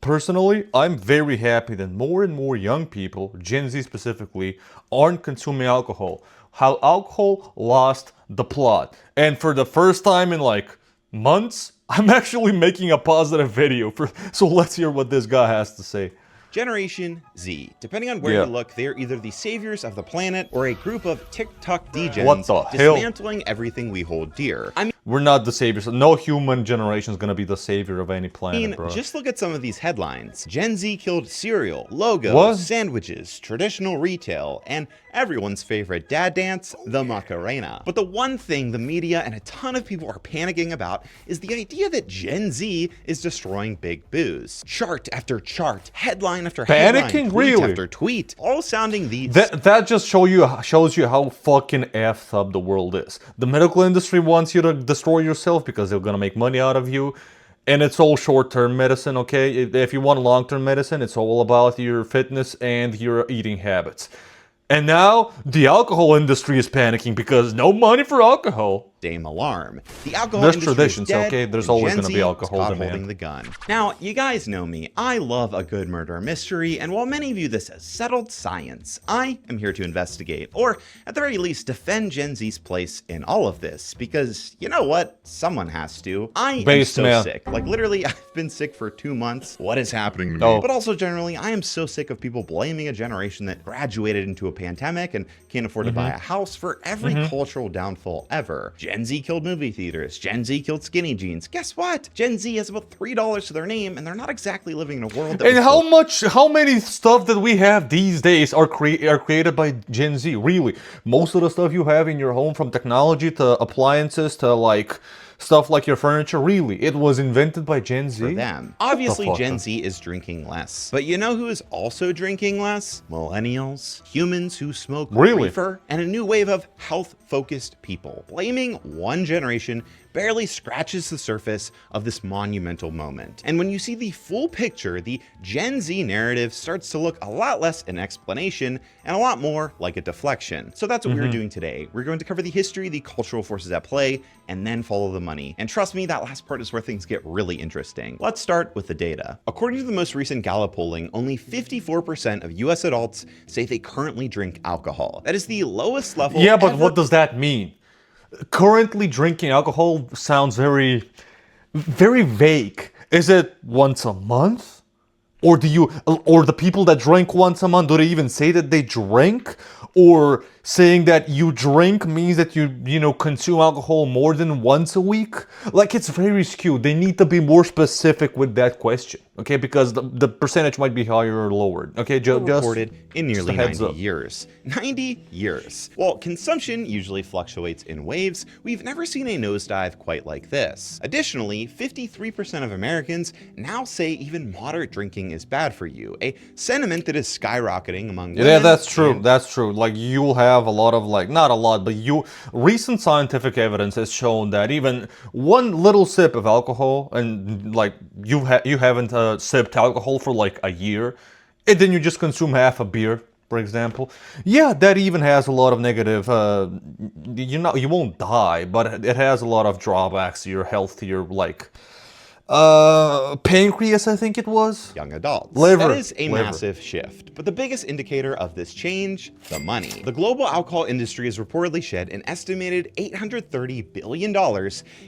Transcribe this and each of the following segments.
Personally, I'm very happy that more and more young people, Gen Z specifically, aren't consuming alcohol. How alcohol lost the plot. And for the first time in like months, I'm actually making a positive video for so let's hear what this guy has to say. Generation Z. Depending on where Yeah. you look, they are either the saviors of the planet or a group of TikTok What degens the hell? dismantling everything we hold dear. I We're not the saviors. No human generation is gonna be the savior of any planet, mean, bro. just look at some of these headlines. Gen Z killed cereal, logos, What? sandwiches, traditional retail, and everyone's favorite dad dance, the Macarena. But the one thing the media and a ton of people are panicking about is the idea that Gen Z is destroying big booze. Chart after chart, headline after headline, Panicking? tweet Really? after tweet, all sounding these. That just shows you how fucking effed up the world is. The medical industry wants you to destroy yourself because they're gonna make money out of you, and it's all short-term medicine. Okay, if you want long-term medicine, it's all about your fitness and your eating habits. And now the alcohol industry is panicking because no money for alcohol. Damn alarm. The alcohol There's industry traditions, is dead, okay? There's and always Gen gonna be Z alcohol is caught demand. holding the gun. Now, you guys know me. I love a good murder mystery, and while many view this as settled science, I am here to investigate, or at the very least, defend Gen Z's place in all of this, because you know what? Someone has to. I am Based so man. sick. Like literally, I've been sick for 2 months. What is happening to me? Oh. But also generally, I am so sick of people blaming a generation that graduated into a pandemic and can't afford to buy a house for every cultural downfall ever. Gen Z killed movie theaters. Gen Z killed skinny jeans. Guess what? Gen Z has about $3 to their name, and they're not exactly living in a world that And was how many stuff that we have these days are created by Gen Z? Really, most of the stuff you have in your home, from technology to appliances to like stuff like your furniture, really, it was invented by Gen Z. for them. Obviously, fuck Gen up. Z is drinking less. But you know who is also drinking less? Millennials, humans who smoke Really? reefer, and a new wave of health-focused people. Blaming one generation barely scratches the surface of this monumental moment. And when you see the full picture, the Gen Z narrative starts to look a lot less an explanation and a lot more like a deflection. So that's what we're doing today. We're going to cover the history, the cultural forces at play, and then follow the money. And trust me, that last part is where things get really interesting. Let's start with the data. According to the most recent Gallup polling, only 54% of US adults say they currently drink alcohol. That is the lowest level Yeah, but ever. what does that mean? Currently drinking alcohol sounds very vague. Is it once a month? Or or the people that drink once a month, do they even say that they drink? Or saying that you drink means that you consume alcohol more than once a week? Like, it's very skewed. They need to be more specific with that question, okay? Because the percentage might be higher or lower, okay? Just reported in nearly a heads 90 up. years. 90 years. While consumption usually fluctuates in waves, we've never seen a nosedive quite like this. Additionally, 53% of Americans now say even moderate drinking is bad for you, a sentiment that is skyrocketing among women. Yeah, that's true. and That's true. Like, you'll have a lot of, like, not a lot, but recent scientific evidence has shown that even one little sip of alcohol, and like you haven't sipped alcohol for like a year, and then you just consume half a beer, for example. Yeah, that even has a lot of negative. You won't die, but it has a lot of drawbacks to your health, to your like pancreas, I think it was. young adults. Liver. That is a Liver. massive shift. But the biggest indicator of this change, the money. The global alcohol industry has reportedly shed an estimated $830 billion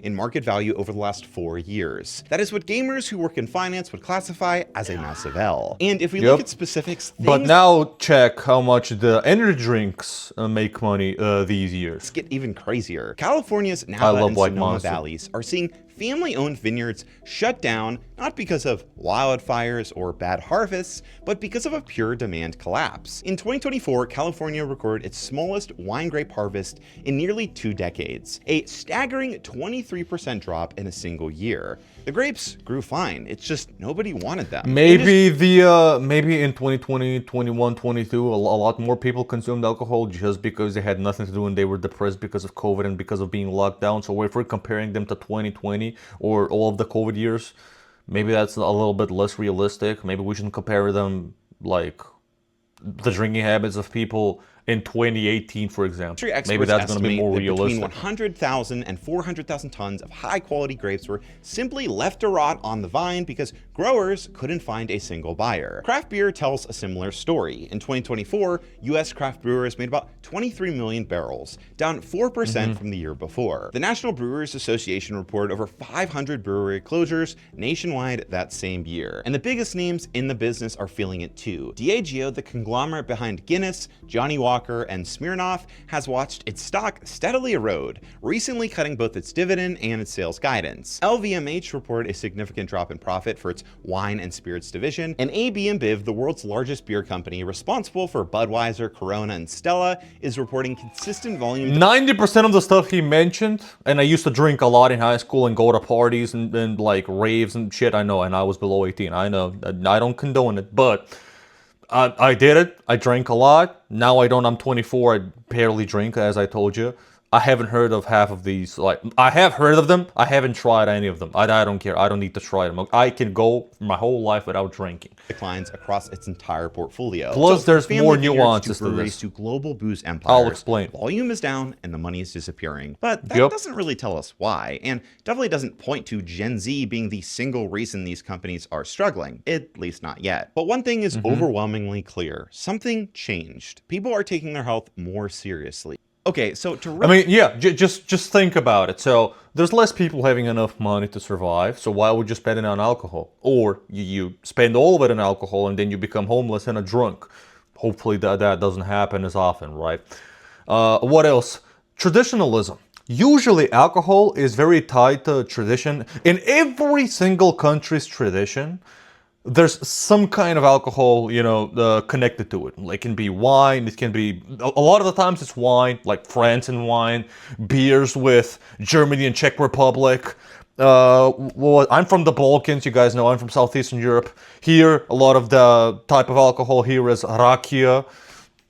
in market value over the last 4 years. That is what gamers who work in finance would classify as a massive L. And if we look Yep. at specifics, But things now check how much the energy drinks make money these years. get even crazier. California's I Napa love and White Sonoma Monster. valleys are seeing family-owned vineyards shut down, not because of wildfires or bad harvests, but because of a pure demand collapse. In 2024, California recorded its smallest wine grape harvest in nearly 2 decades, a staggering 23% drop in a single year. The grapes grew fine, it's just nobody wanted them. Maybe maybe in 2020, 21, 22, a lot more people consumed alcohol just because they had nothing to do and they were depressed because of COVID and because of being locked down. So if we're comparing them to 2020 or all of the COVID years, maybe that's a little bit less realistic. Maybe we shouldn't compare them like the drinking habits of people in 2018, for example. Industry Maybe experts that's going to be estimate more that between realistic. 100,000 and 400,000 tons of high-quality grapes were simply left to rot on the vine because growers couldn't find a single buyer. Craft beer tells a similar story. In 2024, U.S. craft brewers made about 23 million barrels, down 4% from the year before. The National Brewers Association reported over 500 brewery closures nationwide that same year. And the biggest names in the business are feeling it too. Diageo, the conglomerate behind Guinness, Johnnie Walker, and Smirnoff, has watched its stock steadily erode, recently cutting both its dividend and its sales guidance. LVMH reported a significant drop in profit for its wine and spirits division, and AB InBev, the world's largest beer company responsible for Budweiser, Corona, and Stella, is reporting consistent volume 90% of the stuff he mentioned, and I used to drink a lot in high school and go to parties and like raves and shit. I know, and I was below 18. I know. I don't condone it, but I did it. I drank a lot. Now I don't. I'm 24. I barely drink, as I told you. I haven't heard of half of these. Like, I have heard of them. I haven't tried any of them. I don't care. I don't need to try them. I can go my whole life without drinking. declines across its entire portfolio. Plus, there's family more vineyards nuances to to breweries this. to global booze empires. I'll explain. Volume is down and the money is disappearing. But that Yep. doesn't really tell us why, and definitely doesn't point to Gen Z being the single reason these companies are struggling, at least not yet. But one thing is overwhelmingly clear. Something changed. People are taking their health more seriously. Okay, so to I mean, yeah, just think about it. So there's less people having enough money to survive. So why would you spend it on alcohol? Or you spend all of it on alcohol and then you become homeless and a drunk. Hopefully that doesn't happen as often, right? What else? Traditionalism. Usually alcohol is very tied to tradition. In every single country's tradition, there's some kind of alcohol, connected to it. Like, it can be wine, it can be, a lot of the times it's wine, like France and wine, beers with Germany and Czech Republic. Well, I'm from the Balkans, you guys know, I'm from Southeastern Europe. Here, a lot of the type of alcohol here is rakia.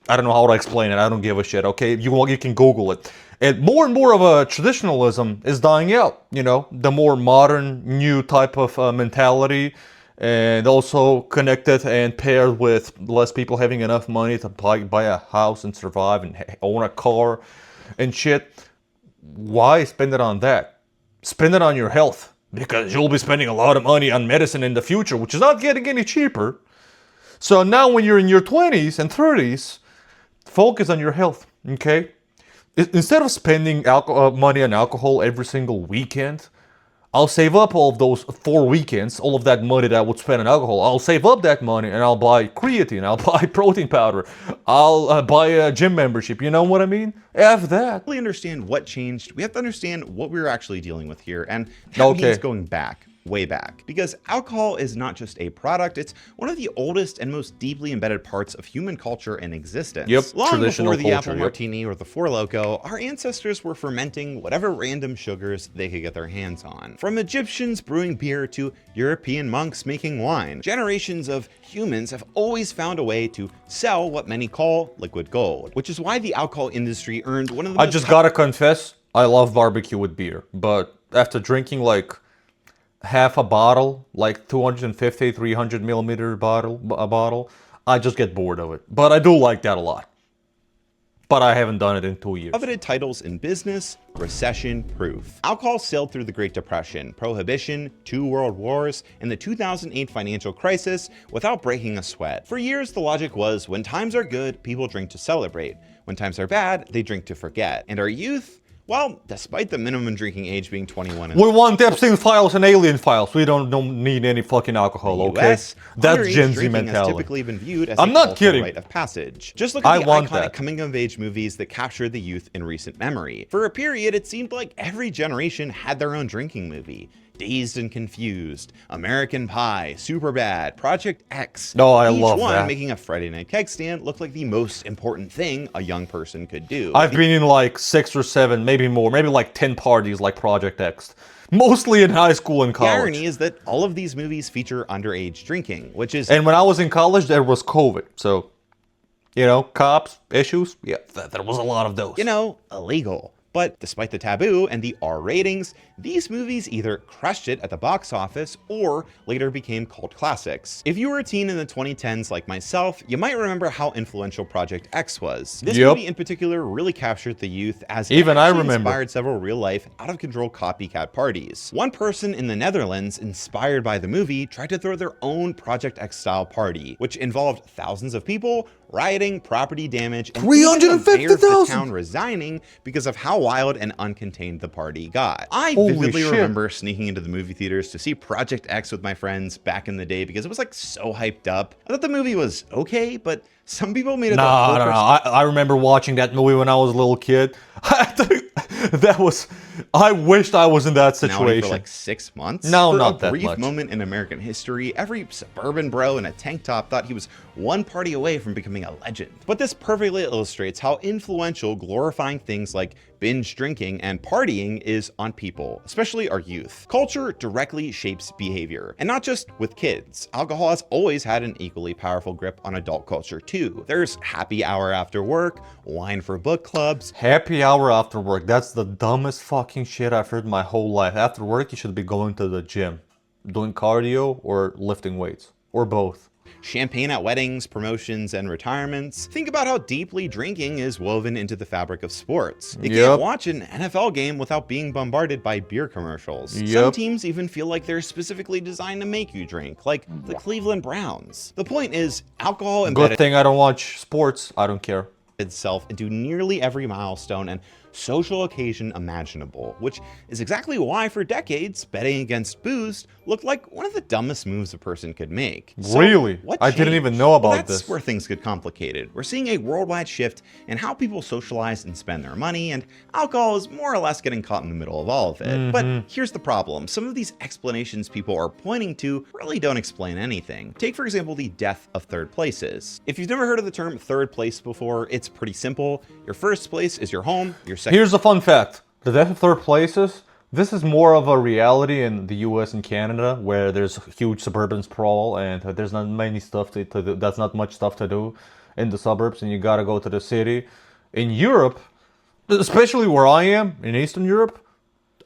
I don't know how to explain it, I don't give a shit, okay? You can Google it. And more of a traditionalism is dying out, the more modern, new type of mentality, and also connected and paired with less people having enough money to buy a house and survive and own a car and shit. Why spend it on that? Spend it on your health, because you'll be spending a lot of money on medicine in the future, which is not getting any cheaper. So now when you're in your 20s and 30s, focus on your health, okay? Instead of spending money on alcohol every single weekend, I'll save up all of those 4 weekends, all of that money that I would spend on alcohol. I'll save up that money and I'll buy creatine, I'll buy protein powder, I'll buy a gym membership, you know what I mean? F that. Really understand what changed, we have to understand what we're actually dealing with here, and that means going back. Way back. Because alcohol is not just a product, it's one of the oldest and most deeply embedded parts of human culture and existence. Yep, Long traditional before the culture, apple yep. martini or the Four Loko, our ancestors were fermenting whatever random sugars they could get their hands on. From Egyptians brewing beer to European monks making wine, generations of humans have always found a way to sell what many call liquid gold, which is why the alcohol industry earned one of the I most just gotta confess, I love barbecue with beer, but after drinking like half a bottle, like 250, 300 milliliter a bottle, I just get bored of it. But I do like that a lot. But I haven't done it in 2 years. Coveted titles in business, recession proof. Alcohol sailed through the Great Depression, Prohibition, 2 World Wars, and the 2008 financial crisis without breaking a sweat. For years, the logic was when times are good, people drink to celebrate. When times are bad, they drink to forget. And our youth? Well, despite the minimum drinking age being 21 and We want Epstein files and alien files. We don't need any fucking alcohol, okay? US, That's underage Gen Z drinking has mentality. typically been viewed as I'm a not cultural kidding. rite of passage. Just look at I the want iconic that. coming-of-age movies that captured the youth in recent memory. For a period, it seemed like every generation had their own drinking movie. Dazed and Confused, American Pie, Superbad, Project X. No, I Each love one that. making a Friday night keg stand look like the most important thing a young person could do. I've been in like 6 or 7, maybe more, maybe like 10 parties like Project X. Mostly in high school and The college. irony is that all of these movies feature underage drinking, which is And when I was in college, there was COVID. So, cops, issues, yeah, there was a lot of those. illegal. But despite the taboo and the R ratings, these movies either crushed it at the box office or later became cult classics. If you were a teen in the 2010s like myself, you might remember how influential Project X was. This Yep. movie in particular really captured the youth, as it Even I actually remember. inspired several real-life, out-of-control copycat parties. One person in the Netherlands, inspired by the movie, tried to throw their own Project X-style party, which involved thousands of people, rioting, property damage, and even the mayor of the 350,000! town resigning because of how wild and uncontained the party got. I Holy vividly shit. remember sneaking into the movie theaters to see Project X with my friends back in the day because it was like so hyped up. I thought the movie was okay, but some people made it the Nah, full no, no. I remember watching that movie when I was a little kid. That was. I wished I was in that personality situation. for like 6 months. No, for not a that brief much. moment in American history, every suburban bro in a tank top thought he was one party away from becoming a legend. But this perfectly illustrates how influential glorifying things like binge drinking and partying is on people, especially our youth. Culture directly shapes behavior, and not just with kids. Alcohol has always had an equally powerful grip on adult culture too. There's happy hour after work, wine for book clubs, Happy hour after work. That's the dumbest fucking shit I've heard my whole life. After work, you should be going to the gym, doing cardio or lifting weights, or both. champagne at weddings, promotions, and retirements. Think about how deeply drinking is woven into the fabric of sports. You Yep. can't watch an NFL game without being bombarded by beer commercials. Some Yep. teams even feel like they're specifically designed to make you drink, like the Cleveland Browns. The point is, alcohol Good embedded thing I don't watch sports. I don't care. itself into nearly every milestone and social occasion imaginable, which is exactly why for decades betting against booze looked like one of the dumbest moves a person could make. So, Really? what I didn't even changed? know about Well, that's this. where things get complicated. We're seeing a worldwide shift in how people socialize and spend their money, and alcohol is more or less getting caught in the middle of all of it. But here's the problem. Some of these explanations people are pointing to really don't explain anything. Take, for example, the death of third places. If you've never heard of the term third place before, it's pretty simple. Your first place is your home, your second Here's a fun fact. The death of third places, this is more of a reality in the US and Canada, where there's huge suburban sprawl and there's not many stuff to do. That's not much stuff to do in the suburbs, and you gotta go to the city. In Europe, especially where I am, in Eastern Europe,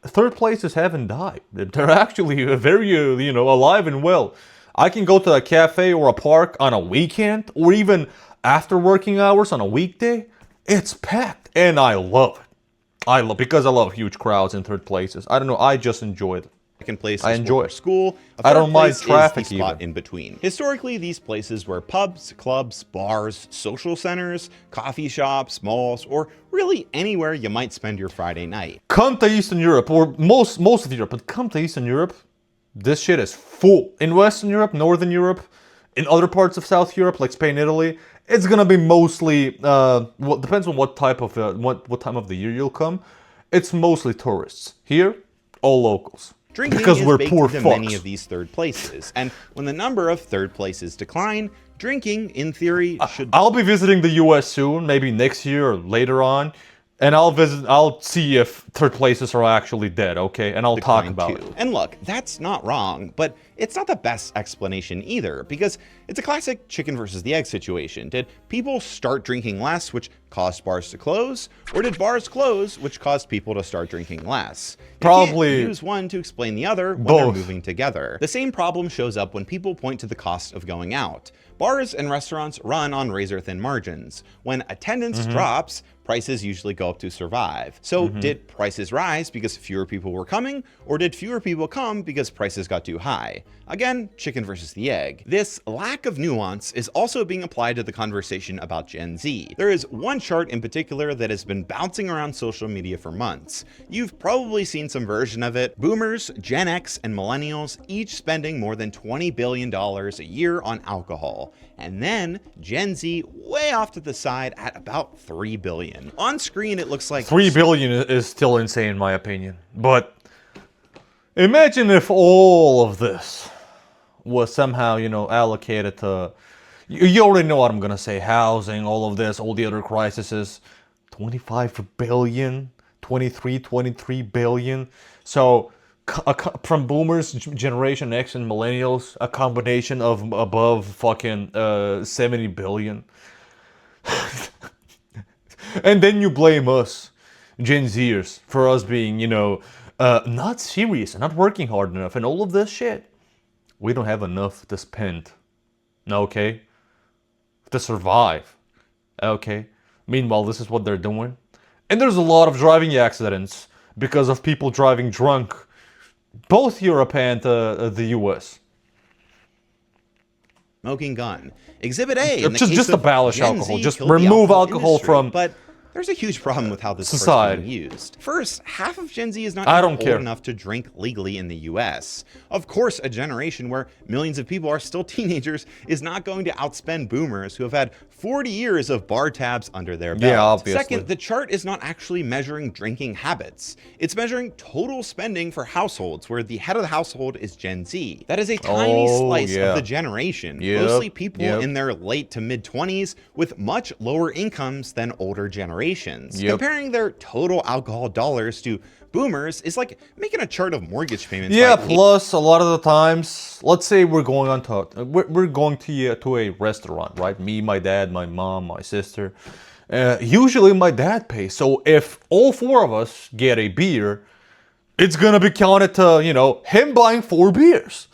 third places haven't died. They're actually very, alive and well. I can go to a cafe or a park on a weekend, or even after working hours on a weekday. It's packed, and I love it. Because I love huge crowds in third places. I don't know. I just enjoy it. second place I is enjoy for it. school. I don't mind Is traffic the spot even. in between. Historically, these places were pubs, clubs, bars, social centers, coffee shops, malls, or really anywhere you might spend your Friday night. Come to Eastern Europe, or most of Europe, but come to Eastern Europe. This shit is full. In Western Europe, Northern Europe, in other parts of South Europe like Spain, Italy, it's gonna be mostly. Well, depends on what type of what time of the year you'll come. It's mostly tourists. Here, all locals. Drinking Because is we're baked poor into many fucks. of these third places, and when the number of third places decline, drinking, in theory, should I'll be visiting the US soon, maybe next year or later on, and I'll see if third places are actually dead, okay? And I'll talk decline about too. it. And look, that's not wrong, but it's not the best explanation either, because it's a classic chicken versus the egg situation. Did people start drinking less, which caused bars to close, or did bars close, which caused people to start drinking less? You Probably can't use one to explain the other when they're both. moving together. The same problem shows up when people point to the cost of going out. Bars and restaurants run on razor-thin margins. When attendance drops, prices usually go up to survive. So did prices rise because fewer people were coming, or did fewer people come because prices got too high? Again, chicken versus the egg. This lack of nuance is also being applied to the conversation about Gen Z. There is one chart in particular that has been bouncing around social media for months. You've probably seen some version of it. Boomers, Gen X, and millennials each spending more than $20 billion a year on alcohol. And then Gen Z way off to the side at about $3 billion. On screen, it looks like 3 billion is still insane in my opinion. But imagine if all of this was somehow, allocated to you already know what I'm gonna say, housing, all of this, all the other crises. 25 billion, 23 billion. So from boomers, Generation X, and millennials, a combination of above fucking 70 billion. And then you blame us, Gen Zers, for us being, not serious and not working hard enough and all of this shit, we don't have enough to spend. Okay? To survive. Okay? Meanwhile, this is what they're doing. And there's a lot of driving accidents because of people driving drunk. Both Europe and the US. Smoking gun. Exhibit A. In the Just case of abolish Gen alcohol. Z Just killed the remove alcohol industry. from But there's a huge problem with how this is society. being used. First, half of Gen Z is not I even don't old care. enough to drink legally in the US. Of course, a generation where millions of people are still teenagers is not going to outspend boomers who have had 40 years of bar tabs under their belt. Yeah, obviously. Second, the chart is not actually measuring drinking habits. It's measuring total spending for households where the head of the household is Gen Z. That is a tiny Oh, slice yeah. of the generation, Yep, mostly people yep. in their late to mid 20s with much lower incomes than older generations. Yep. Comparing their total alcohol dollars to boomers is like making a chart of mortgage payments. Yeah, by plus a lot of the times, let's say we're going on to we're going to a restaurant, right? Me, my dad, my mom, my sister. Usually my dad pays. So if all four of us get a beer, it's gonna be counted to, him buying 4 beers.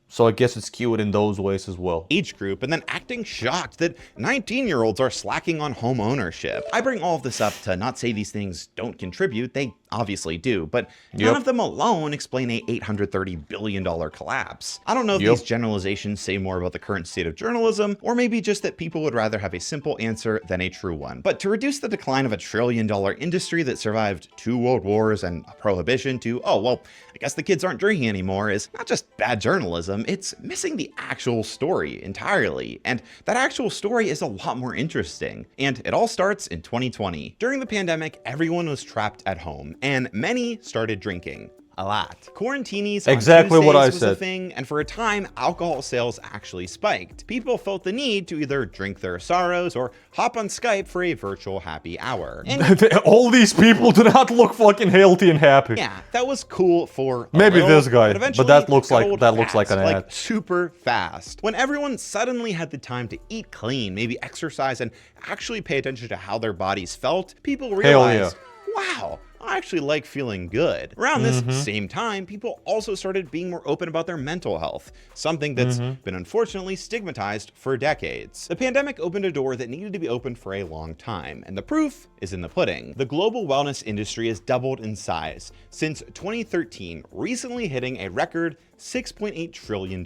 So I guess it's skewed in those ways as well. age group and then acting shocked that 19-year-olds are slacking on home ownership. I bring all of this up to not say these things don't contribute, they obviously do, but none Yep. of them alone explain a $830 billion collapse. I don't know if Yep. these generalizations say more about the current state of journalism, or maybe just that people would rather have a simple answer than a true one. But to reduce the decline of a $1 trillion industry that survived 2 world wars and a prohibition to, oh, well, I guess the kids aren't drinking anymore is not just bad journalism, it's missing the actual story entirely. And that actual story is a lot more interesting. And it all starts in 2020. During the pandemic, everyone was trapped at home, and many started drinking. A lot. Quarantinis on Exactly what I Tuesdays was a said. thing, and for a time, alcohol sales actually spiked. People felt the need to either drink their sorrows or hop on Skype for a virtual happy hour. And All these people do not look fucking healthy and happy. yeah, that was cool for a Maybe little, this guy, but eventually that looks got like- old that looks like fast, an ad. super fast. When everyone suddenly had the time to eat clean, maybe exercise, and actually pay attention to how their bodies felt, people realized, wow, I actually like feeling good. Around this same time, people also started being more open about their mental health, something that's been unfortunately stigmatized for decades. The pandemic opened a door that needed to be opened for a long time, and the proof is in the pudding. The global wellness industry has doubled in size since 2013, recently hitting a record $6.8 trillion.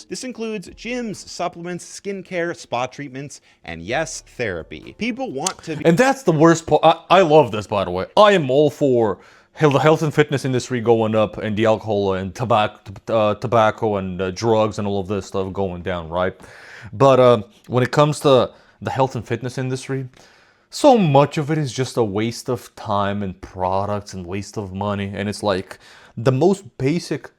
This includes gyms, supplements, skincare, spa treatments, and yes, therapy. People want to be And that's the worst part. I love this, by the way. I am all for the health and fitness industry going up and the alcohol and tobacco and drugs and all of this stuff going down, right? But when it comes to the health and fitness industry, so much of it is just a waste of time and products and waste of money. And it's like the most basic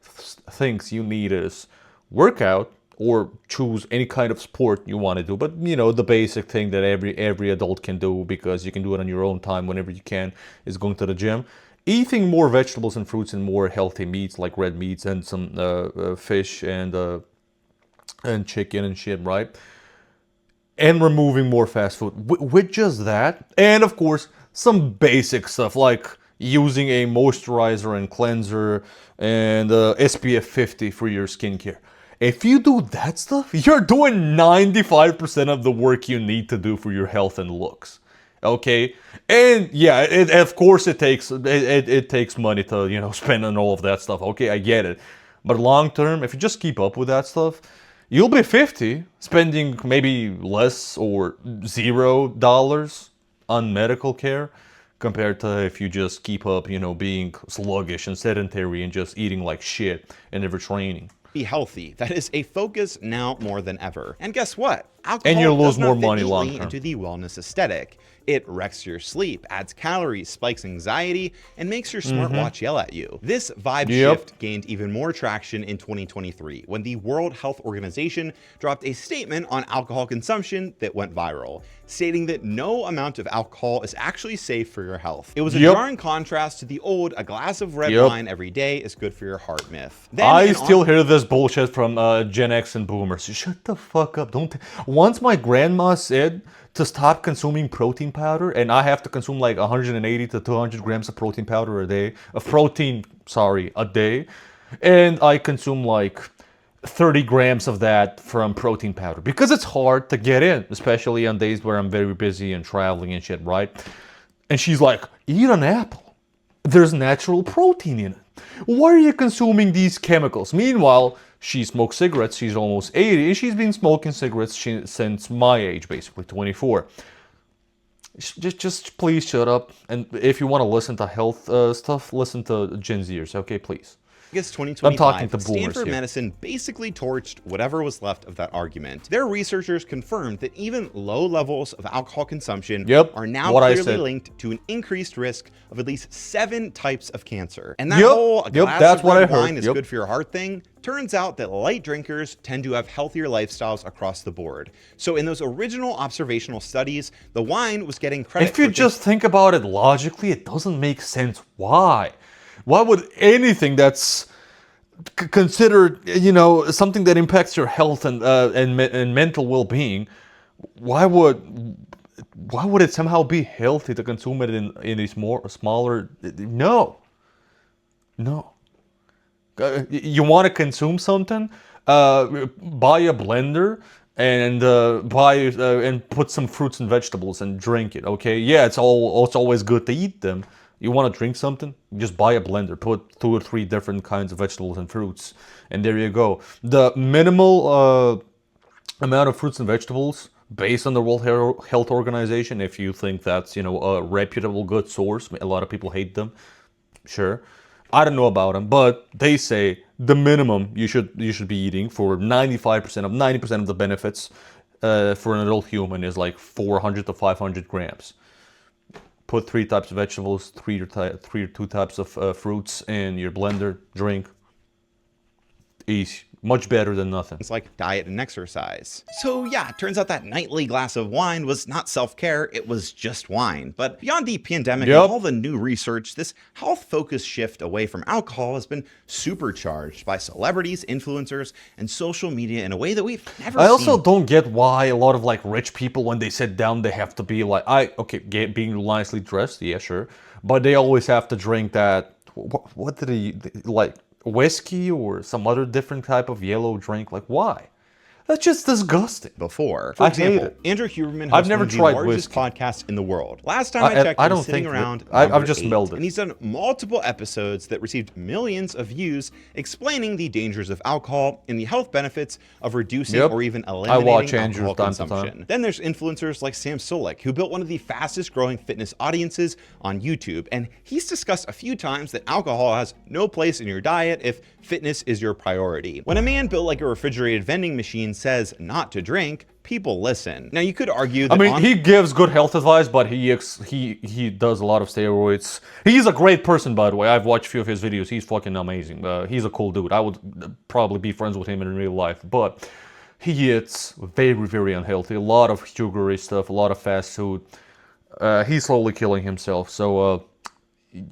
things you need is workout or choose any kind of sport you want to do. But the basic thing that every adult can do, because you can do it on your own time whenever you can, is going to the gym. Eating more vegetables and fruits and more healthy meats like red meats and some fish and chicken and shit, right? And removing more fast food. With just that, and of course some basic stuff like using a moisturizer and cleanser and SPF 50 for your skincare. If you do that stuff, you're doing 95% of the work you need to do for your health and looks. Okay, and yeah, of course it takes money to spend on all of that stuff. Okay, I get it, but long term, if you just keep up with that stuff, you'll be 50 spending maybe less or $0 on medical care compared to if you just keep up, being sluggish and sedentary and just eating like shit and never training. be healthy. That is a focus now more than ever. And guess what? Alcohol And you'll lose does not more fit money neatly long term. into the wellness aesthetic. It wrecks your sleep, adds calories, spikes anxiety, and makes your smartwatch yell at you. This vibe Yep. shift gained even more traction in 2023 when the World Health Organization dropped a statement on alcohol consumption that went viral, stating that no amount of alcohol is actually safe for your health. It was a Yep. jarring contrast to the old "a glass of red Yep. wine every day is good for your heart" myth. Then I in still hear this bullshit from Gen X and Boomers. Shut the fuck up! Don't. Once my grandma said to stop consuming protein powder, and I have to consume like 180 to 200 grams of protein powder a day, a day, and I consume like 30 grams of that from protein powder because it's hard to get in, especially on days where I'm very busy and traveling and shit, right? And she's like, eat an apple. There's natural protein in it. Why are you consuming these chemicals? Meanwhile, she smokes cigarettes. She's almost 80. And she's been smoking cigarettes since my age, basically 24. Just please shut up. And if you want to listen to health stuff, listen to Gen Zers, okay, please. August I'm talking 2025, to boomers Stanford here. Medicine basically torched whatever was left of that argument. Their researchers confirmed that even low levels of alcohol consumption are now what I clearly said. linked to an increased risk of at least 7 types of cancer. And that Yep, whole glass that's of what red I heard, wine is yep. good for your heart thing turns out that light drinkers tend to have healthier lifestyles across the board. So in those original observational studies, the wine was getting credit If you for just think about it logically, it doesn't make sense. Why? Why would anything that's considered, something that impacts your health and mental well-being, why would it somehow be healthy to consume it in these smaller? No. You want to consume something? Buy a blender and and put some fruits and vegetables and drink it. Okay, yeah, it's always good to eat them. You want to drink something? Just buy a blender, put 2 or 3 different kinds of vegetables and fruits, and there you go. The minimal amount of fruits and vegetables, based on the World Health Organization, if you think that's a reputable good source, a lot of people hate them. Sure, I don't know about them, but they say the minimum you should be eating for 90% of the benefits for an adult human is like 400 to 500 grams. Put 3 types of vegetables, 3 or 2 types of fruits in your blender, drink. Easy. Much better than nothing. It's like diet and exercise. So yeah, it turns out that nightly glass of wine was not self-care, it was just wine. But beyond the pandemic and all the new research, this health-focused shift away from alcohol has been supercharged by celebrities, influencers, and social media in a way that we've never seen. I also don't get why a lot of like rich people, when they sit down, they have to be like, being nicely dressed, yeah, sure. But they always have to drink that, what did he, like, whiskey or some other different type of yellow drink. Like, why? That's just disgusting. Before. For I example, hate it. Andrew Huberman I've hosts never one of the tried largest whiskey. podcasts in the world. Last time I checked, I he don't was sitting think around I've number just 8, smelled it. and he's done multiple episodes that received millions of views explaining the dangers of alcohol and the health benefits of reducing or even eliminating watch Andrew alcohol time to time. consumption. Then there's influencers like Sam Solik, who built one of the fastest growing fitness audiences on YouTube, and he's discussed a few times that alcohol has no place in your diet if fitness is your priority. When a man built like a refrigerated vending machine says not to drink, people listen. Now you could argue that he gives good health advice, but he does a lot of steroids. He's a great person, by the way. I've watched a few of his videos. He's fucking amazing. He's a cool dude. I would probably be friends with him in real life, but he eats very, very unhealthy. A lot of sugary stuff, a lot of fast food. He's slowly killing himself. So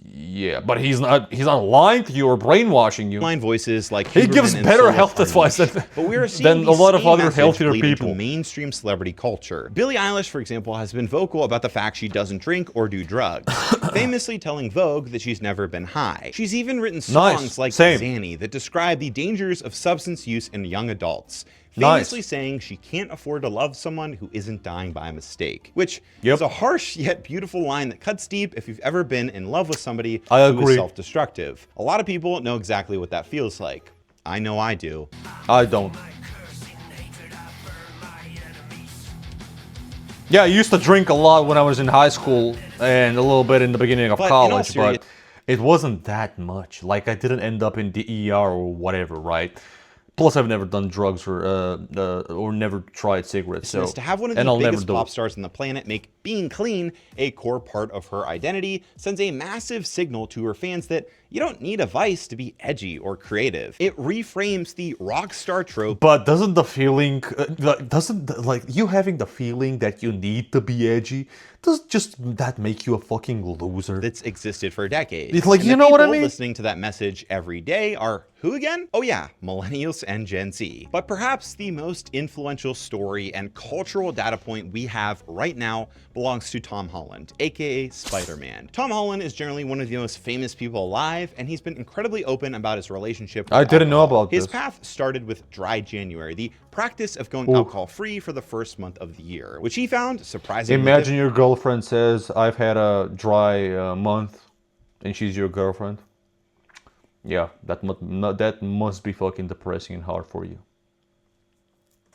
yeah, but he's not lying to you or brainwashing you. online voices like He Huberman gives and better Solik health are advice niche. than- But we are seeing than the a lot of same other message healthier bleed into people. mainstream celebrity culture. Billie Eilish, for example, has been vocal about the fact she doesn't drink or do drugs, famously telling Vogue that she's never been high. She's even written songs like Same. Zanny that describe the dangers of substance use in young adults, famously saying she can't afford to love someone who isn't dying by mistake, which is a harsh yet beautiful line that cuts deep if you've ever been in love with somebody I who is agree. self-destructive. A lot of people know exactly what that feels like. I know I do. I don't. Yeah, I used to drink a lot when I was in high school and a little bit in the beginning of But in all college, serious- but it wasn't that much. Like, I didn't end up in the ER or whatever, right? Plus, I've never done drugs or never tried cigarettes. So, To have one of and the I'll never biggest do pop it. stars on the planet make being clean a core part of her identity sends a massive signal to her fans that you don't need a vice to be edgy or creative. It reframes the rock star trope. But doesn't you having the feeling that you need to be edgy, does just that make you a fucking loser? That's existed for decades. It's like, And you the know what I people mean? listening to that message every day are who again? Oh yeah, millennials and Gen Z. But perhaps the most influential story and cultural data point we have right now belongs to Tom Holland, aka Spider-Man. Tom Holland is generally one of the most famous people alive, and he's been incredibly open about his relationship with I didn't know alcohol. about His this. path started with Dry January, the practice of going alcohol-free for the first month of the year, which he found surprisingly Imagine your girlfriend says, "I've had a dry month," and she's your girlfriend. Yeah, that must be fucking depressing and hard for you.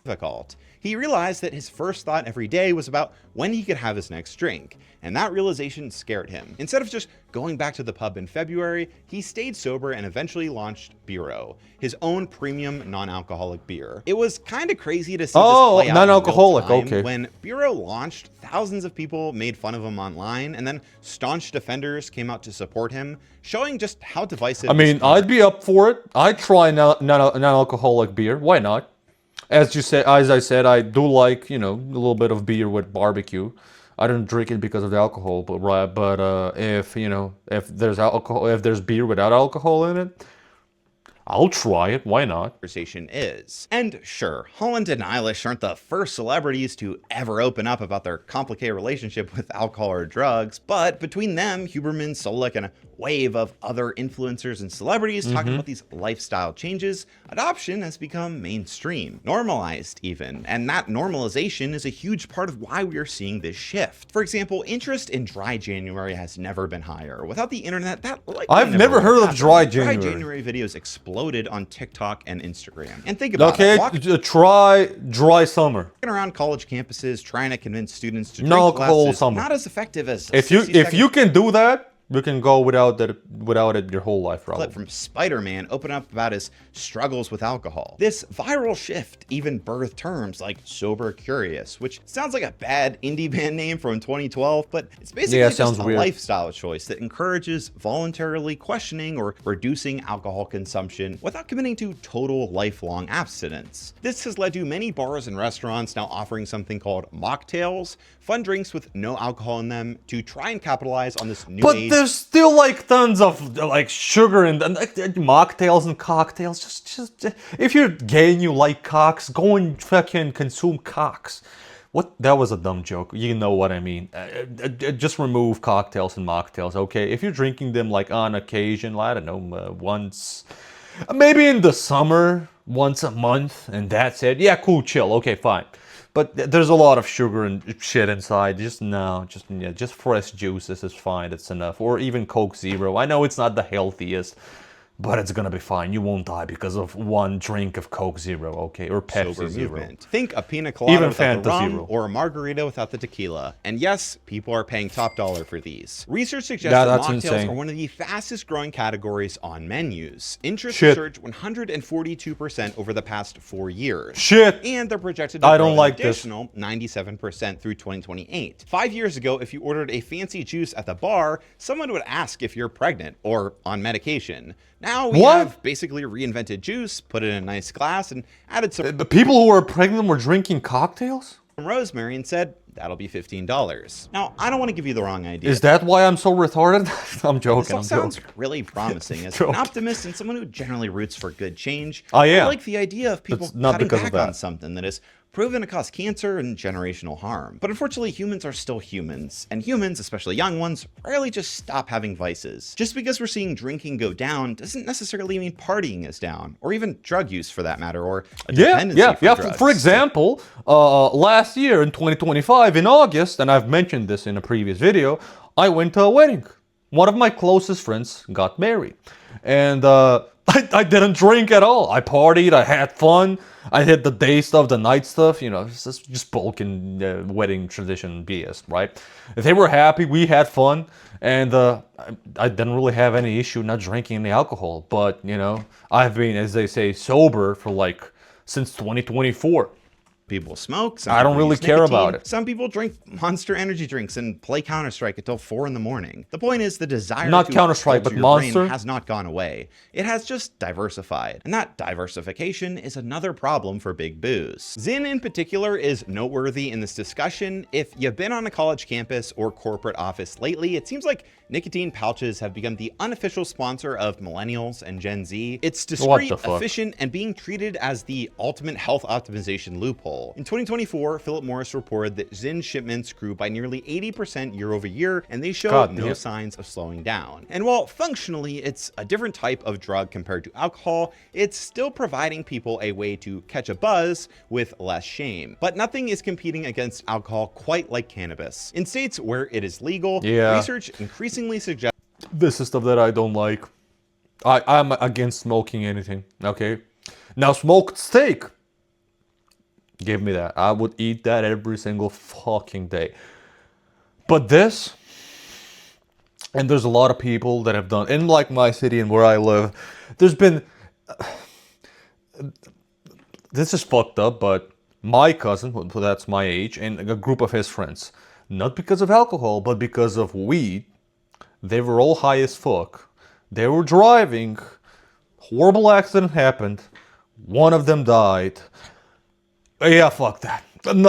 difficult. He realized that his first thought every day was about when he could have his next drink, and that realization scared him. Instead of just going back to the pub in February, he stayed sober and eventually launched Biro, his own premium non-alcoholic beer. It was kind of crazy to see this play out non-alcoholic, in real time. okay. When Biro launched, thousands of people made fun of him online, and then staunch defenders came out to support him, showing just how divisive I mean, this I'd be up for it. I'd try non-alcoholic beer. Why not? As you said, as I said, I do like, you know, a little bit of beer with barbecue. I don't drink it because of the alcohol, but if you know, if there's alcohol, if there's beer without alcohol in it, I'll try it. Why not? conversation is. And sure, Holland and Eilish aren't the first celebrities to ever open up about their complicated relationship with alcohol or drugs, but between them, Huberman, Solik, and a wave of other influencers and celebrities talking about these lifestyle changes, adoption has become mainstream, normalized even, and that normalization is a huge part of why we are seeing this shift. For example, interest in Dry January has never been higher. Without the internet, that likely I've never would heard have of happened. Dry Dry January. January videos exploded on TikTok and Instagram. And think about Okay, it. Walking try dry summer. around college campuses trying to convince students to No drink alcohol less is summer. not as effective as a If you 60-second can do that, you can go without it your whole life, probably. clip from Spider-Man open up about his struggles with alcohol. This viral shift even birthed terms like Sober Curious, which sounds like a bad indie band name from 2012, but it's basically Yeah, just sounds a weird. lifestyle choice that encourages voluntarily questioning or reducing alcohol consumption without committing to total lifelong abstinence. This has led to many bars and restaurants now offering something called mocktails, fun drinks with no alcohol in them, to try and capitalize on this new But age. there's still like tons of like sugar and like, mocktails and cocktails. Just if you're gay and you like cocks, go and fucking consume cocks. What? That was a dumb joke. You know what I mean. Just remove cocktails and mocktails, okay? If you're drinking them like on occasion, I don't know, once, maybe in the summer, once a month, and that's it. Yeah, cool, chill. Okay, fine. But there's a lot of sugar and shit inside. Just fresh juices is fine. It's enough. Or even Coke Zero. I know it's not the healthiest, but it's gonna be fine. You won't die because of one drink of Coke Zero, okay? Or Pepsi Sober Zero. movement. Think a pina colada Even without the Fanta rum Zero. or a margarita without the tequila. And yes, people are paying top dollar for these. Research suggests Yeah, that that's mocktails insane. are one of the fastest growing categories on menus. Interest Shit. surged 142% over the past 4 years. Shit. And they're projected to I grow don't an like this. additional 97% through 2028. 5 years ago, if you ordered a fancy juice at the bar, someone would ask if you're pregnant or on medication. Now we What? have basically reinvented juice, put it in a nice glass, and added some The people who are pregnant were drinking cocktails? rosemary and said, that'll be $15. Now, I don't want to give you the wrong idea. Is that why I'm so retarded? I'm This joking. all I'm sounds joking. really promising. As an Joking. optimist and someone who generally roots for good change, I am. like the idea of people It's not cutting because of back that. on something that is proven to cause cancer and generational harm. But unfortunately, humans are still humans, and humans, especially young ones, rarely just stop having vices. Just because we're seeing drinking go down doesn't necessarily mean partying is down, or even drug use for that matter, or a dependency for drugs. For example, last year in 2025, in August, and I've mentioned this in a previous video, I went to a wedding. One of my closest friends got married. And I didn't drink at all. I partied, I had fun. I did the day stuff, the night stuff, you know, it's just bulk and wedding tradition BS, right? They were happy, we had fun, and I didn't really have any issue not drinking any alcohol. But, you know, I've been, as they say, sober for like since 2024. people smoke, some I don't people really use care nicotine, about it. some people drink Monster energy drinks and play Counter-Strike until 4 in the morning. The point is, the desire Not to Counter-Strike, alter but your Monster? brain has not gone away. It has just diversified. And that diversification is another problem for Big Booze. Zyn in particular is noteworthy in this discussion. If you've been on a college campus or corporate office lately, it seems like nicotine pouches have become the unofficial sponsor of millennials and Gen Z. It's discreet, efficient, and being treated as the ultimate health optimization loophole. In 2024, Philip Morris reported that Zyn shipments grew by nearly 80% year over year, and they show no signs of slowing down. And while functionally it's a different type of drug compared to alcohol, it's still providing people a way to catch a buzz with less shame. But nothing is competing against alcohol quite like cannabis. In states where it is legal, research increasingly suggests this is stuff that I don't like. I'm against smoking anything, okay? Now, smoked steak. Give me that. I would eat that every single fucking day. But this, and there's a lot of people that have done, in like my city and where I live, there's been, this is fucked up, but my cousin, who that's my age, and a group of his friends, not because of alcohol, but because of weed, they were all high as fuck. They were driving. Horrible accident happened. One of them died. Yeah, fuck that.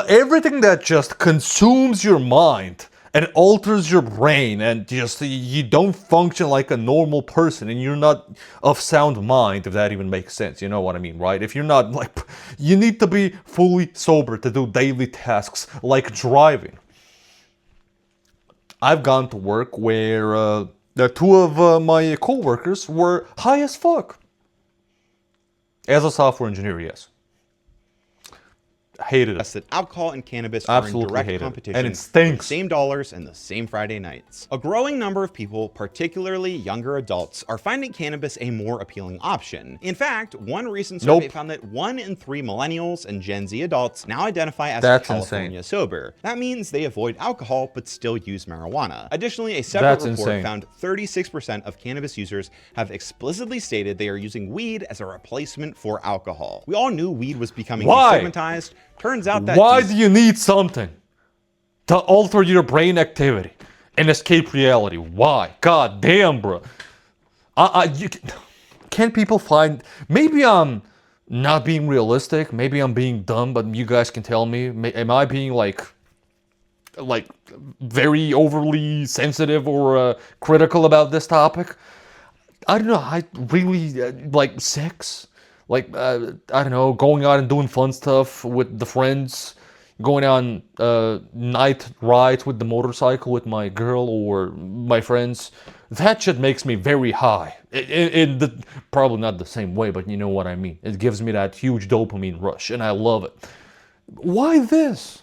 Everything that just consumes your mind and alters your brain and just you don't function like a normal person and you're not of sound mind, if that even makes sense. You know what I mean, right? If you're not like, you need to be fully sober to do daily tasks like driving. I've gone to work where the two of my co-workers were high as fuck. As a software engineer, yes. Hated it. That alcohol and cannabis Absolutely are in direct hate it. competition, And it stinks. for the same dollars and the same Friday nights. A growing number of people, particularly younger adults, are finding cannabis a more appealing option. In fact, one recent survey found that 1 in 3 millennials and Gen Z adults now identify as California sober. That means they avoid alcohol but still use marijuana. Additionally, a separate report found 36% of cannabis users have explicitly stated they are using weed as a replacement for alcohol. We all knew weed was becoming destigmatized. Turns out that why do you need something to alter your brain activity and escape reality? Why? God damn, bro. Can people find? Maybe I'm not being realistic. Maybe I'm being dumb. But you guys can tell me. Am I being like very overly sensitive or critical about this topic? I don't know. I really like sex. Like, I don't know, going out and doing fun stuff with the friends, going on night rides with the motorcycle with my girl or my friends. That shit makes me very high. Probably not the same way, but you know what I mean. It gives me that huge dopamine rush, and I love it. Why this?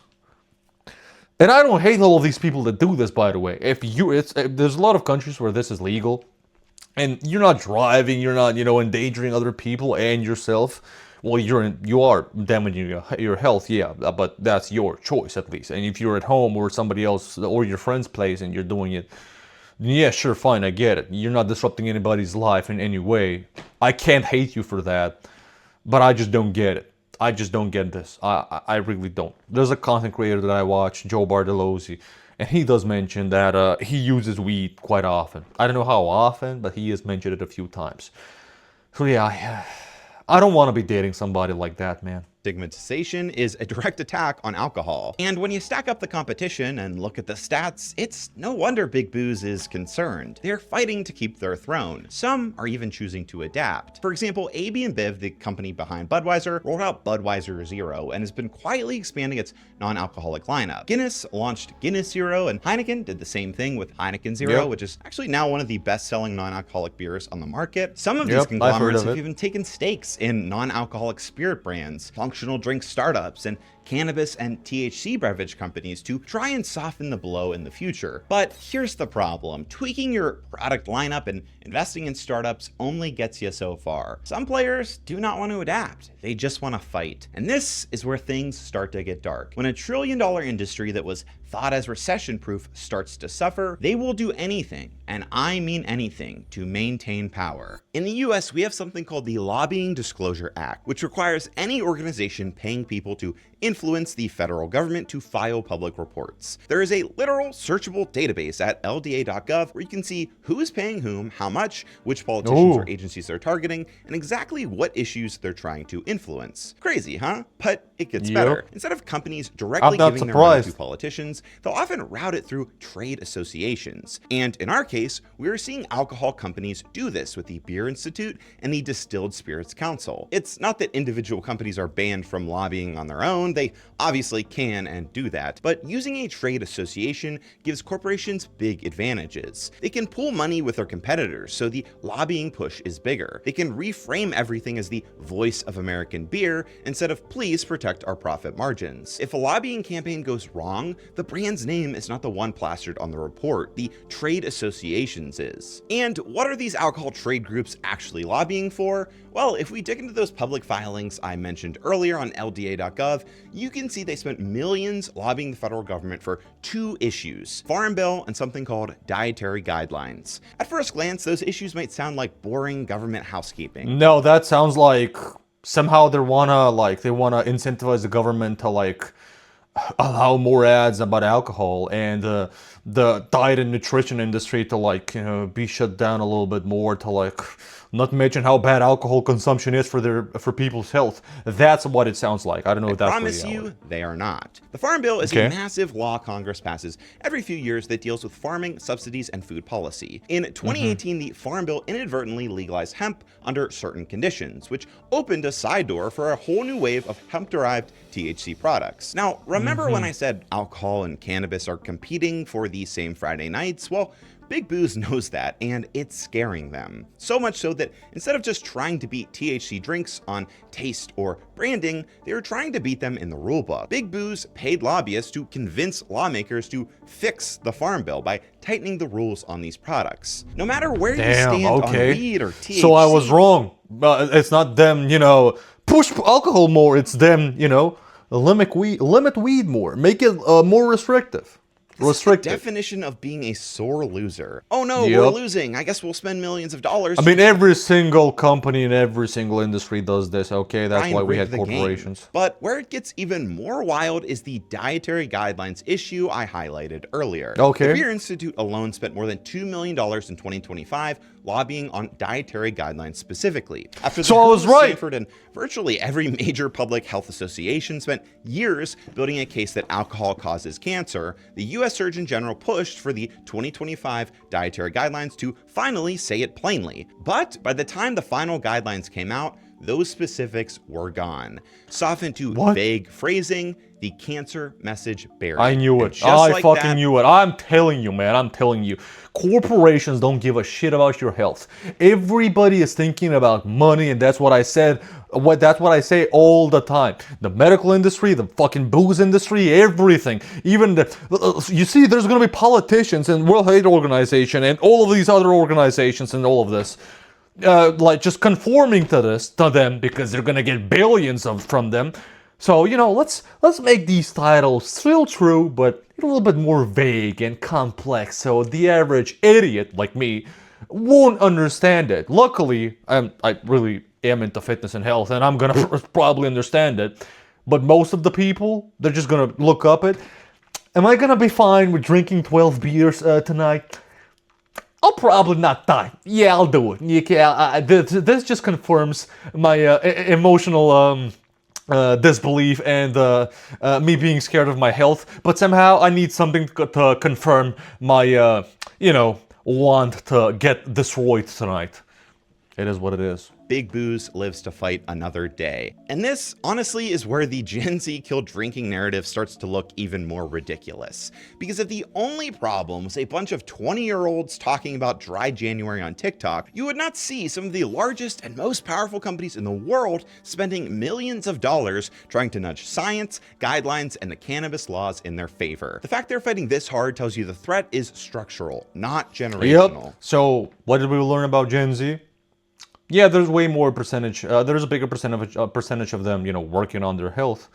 And I don't hate all of these people that do this, by the way. There's a lot of countries where this is legal. And you're not driving, you're not, endangering other people and yourself. Well, you are damaging your health, yeah, but that's your choice at least. And if you're at home or somebody else or your friend's place and you're doing it, yeah, sure, fine, I get it. You're not disrupting anybody's life in any way. I can't hate you for that, but I just don't get it. I just don't get this. I really don't. There's a content creator that I watch, Joe Bartolozzi. And he does mention that he uses weed quite often. I don't know how often, but he has mentioned it a few times. So yeah, I don't want to be dating somebody like that, man. Stigmatization is a direct attack on alcohol. And when you stack up the competition and look at the stats, it's no wonder Big Booze is concerned. They're fighting to keep their throne. Some are even choosing to adapt. For example, AB InBev, the company behind Budweiser, rolled out Budweiser Zero and has been quietly expanding its non-alcoholic lineup. Guinness launched Guinness Zero, and Heineken did the same thing with Heineken Zero, which is actually now one of the best-selling non-alcoholic beers on the market. Some of these conglomerates have even taken stakes in non-alcoholic spirit brands, functional drink startups, and cannabis and THC beverage companies to try and soften the blow in the future. But here's the problem. Tweaking your product lineup and investing in startups only gets you so far. Some players do not want to adapt. They just want to fight. And this is where things start to get dark. When a $1 trillion industry that was thought as recession-proof starts to suffer, they will do anything, and I mean anything, to maintain power. In the US, we have something called the Lobbying Disclosure Act, which requires any organization paying people to influence the federal government to file public reports. There is a literal searchable database at LDA.gov where you can see who is paying whom, how much, which politicians Ooh. or agencies they're targeting, and exactly what issues they're trying to influence. Crazy, huh? But it gets better. Instead of companies directly not giving their money to surprised. politicians, they'll often route it through trade associations. And in our case, we are seeing alcohol companies do this with the Beer Institute and the Distilled Spirits Council. It's not that individual companies are banned from lobbying on their own, they obviously can and do that, but using a trade association gives corporations big advantages. They can pool money with their competitors, so the lobbying push is bigger. They can reframe everything as the voice of American beer instead of please protect our profit margins. If a lobbying campaign goes wrong, the brand's name is not the one plastered on the report, the trade association's is. And what are these alcohol trade groups actually lobbying for? Well, if we dig into those public filings I mentioned earlier on LDA.gov, you can see they spent millions lobbying the federal government for two issues: Farm Bill and something called dietary guidelines. At first glance, those issues might sound like boring government housekeeping. No, that sounds like somehow they wanna incentivize the government to allow more ads about alcohol, and the diet and nutrition industry to be shut down a little bit more, to not mention how bad alcohol consumption is for people's health. That's what it sounds like. I don't know if that's Promise reality. you, they are not. The Farm Bill is a massive law Congress passes every few years that deals with farming, subsidies, and food policy. In 2018, the Farm Bill inadvertently legalized hemp under certain conditions, which opened a side door for a whole new wave of hemp-derived THC products. Now, remember when I said alcohol and cannabis are competing for the same Friday nights? Well, Big Booze knows that, and it's scaring them. So much so that instead of just trying to beat THC drinks on taste or branding, they are trying to beat them in the rulebook. Big Booze paid lobbyists to convince lawmakers to fix the Farm Bill by tightening the rules on these products. No matter where you stand on weed or THC. So I was wrong. It's not them, push alcohol more. It's them, limit weed more. Make it more restrictive. This is the definition of being a sore loser. Oh no, we're losing. I guess we'll spend millions of dollars. I mean, every single company in every single industry does this, okay? That's why we had corporations. But where it gets even more wild is the dietary guidelines issue I highlighted earlier. Okay. The Beer Institute alone spent more than $2 million in 2025 lobbying on dietary guidelines specifically. After the I was right. Stanford and virtually every major public health association spent years building a case that alcohol causes cancer, the U.S. Surgeon General pushed for the 2025 dietary guidelines to finally say it plainly. But by the time the final guidelines came out, those specifics were gone. Softened to vague phrasing, the cancer message buried. I knew it. I fucking knew it. I'm telling you, man. I'm telling you. Corporations don't give a shit about your health. Everybody is thinking about money, and that's what I said. That's what I say all the time. The medical industry, the fucking booze industry, everything. Even you see, there's gonna be politicians and World Health Organization and all of these other organizations and all of this. Just conforming to them because they're gonna get billions from them. So let's make these titles still true, but a little bit more vague and complex, so the average idiot like me won't understand it. Luckily, I really am into fitness and health, and I'm gonna probably understand it. But most of the people, they're just gonna look up it. Am I gonna be fine with drinking 12 beers tonight? I'll probably not die. Yeah, I'll do it. This just confirms my emotional disbelief and me being scared of my health. But somehow I need something to confirm my, want to get destroyed tonight. It is what it is. Big Booze lives to fight another day. And this, honestly, is where the Gen Z kill drinking narrative starts to look even more ridiculous. Because if the only problem was a bunch of 20-year-olds talking about dry January on TikTok, you would not see some of the largest and most powerful companies in the world spending millions of dollars trying to nudge science, guidelines, and the cannabis laws in their favor. The fact they're fighting this hard tells you the threat is structural, not generational. Yep. So, what did we learn about Gen Z? Yeah, there's way more percentage. There's a bigger percentage of them, working on their health,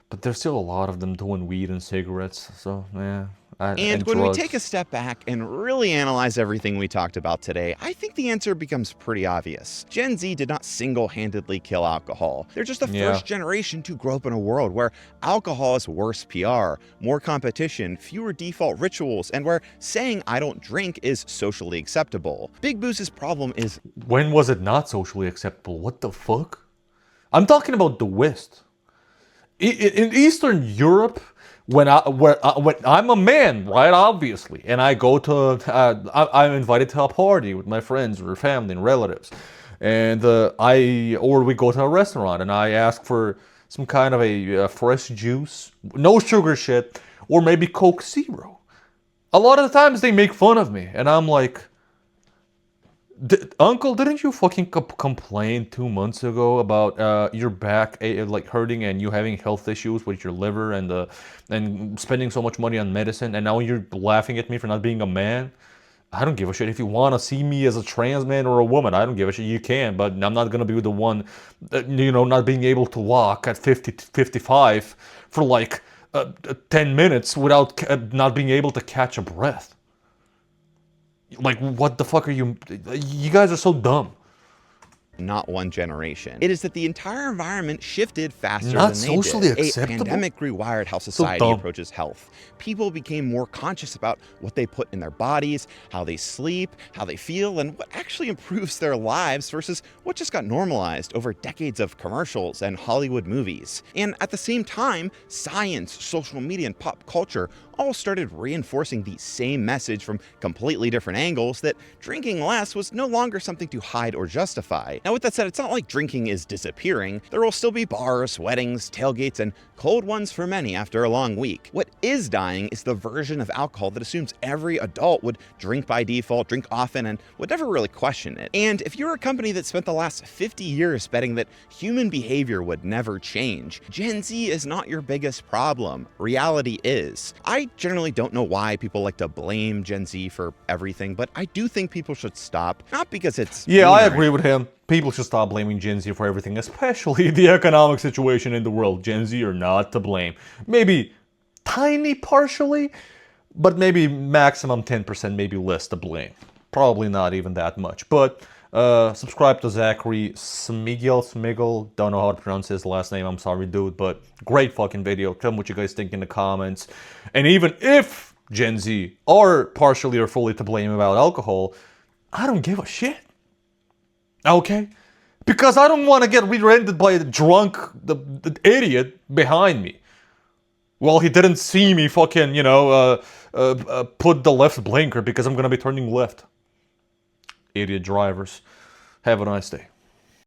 but there's still a lot of them doing weed and cigarettes. So yeah, And when we drugs. take a step back and really analyze everything we talked about today, I think the answer becomes pretty obvious. Gen Z did not single-handedly kill alcohol. They're just the first generation to grow up in a world where alcohol is worse PR, more competition, fewer default rituals, and where saying I don't drink is socially acceptable. Big Booz's problem is, When was it not socially acceptable? What the fuck? I'm talking about the West. In Eastern Europe, when I'm a man, right? Obviously, and I go to, I'm invited to a party with my friends or family and relatives, and or we go to a restaurant and I ask for some kind of a fresh juice, no sugar shit, or maybe Coke Zero. A lot of the times they make fun of me, and I'm like, Uncle, didn't you fucking complain 2 months ago about your back like hurting and you having health issues with your liver and spending so much money on medicine, and now you're laughing at me for not being a man? I don't give a shit if you want to see me as a trans man or a woman. I don't give a shit. You can, but I'm not gonna be the one, not being able to walk at 50 to 55 for like 10 minutes without not being able to catch a breath. Like, what the fuck are you? You guys are so dumb. not one generation. It is that the entire environment shifted faster Not than they socially did. acceptable? A pandemic rewired how society dumb. approaches health. People became more conscious about what they put in their bodies, how they sleep, how they feel, and what actually improves their lives versus what just got normalized over decades of commercials and Hollywood movies. And at the same time, science, social media, and pop culture all started reinforcing the same message from completely different angles, that drinking less was no longer something to hide or justify. Now, with that said, it's not like drinking is disappearing. There will still be bars, weddings, tailgates, and cold ones for many after a long week. What is dying is the version of alcohol that assumes every adult would drink by default, drink often, and would never really question it. And if you're a company that spent the last 50 years betting that human behavior would never change, Gen Z is not your biggest problem. Reality is. I generally don't know why people like to blame Gen Z for everything, but I do think people should stop. Not because it's Yeah, I mean or agree with him. People should stop blaming Gen Z for everything, especially the economic situation in the world. Gen Z are not to blame. Maybe tiny partially, but maybe maximum 10%, maybe less to blame. Probably not even that much. But subscribe to Zachary Smigel. Don't know how to pronounce his last name. I'm sorry, dude. But great fucking video. Tell me what you guys think in the comments. And even if Gen Z are partially or fully to blame about alcohol, I don't give a shit. Okay? Because I don't want to get rear-ended by the drunk, the idiot behind me. Well, he didn't see me fucking, put the left blinker because I'm going to be turning left. Idiot drivers. Have a nice day.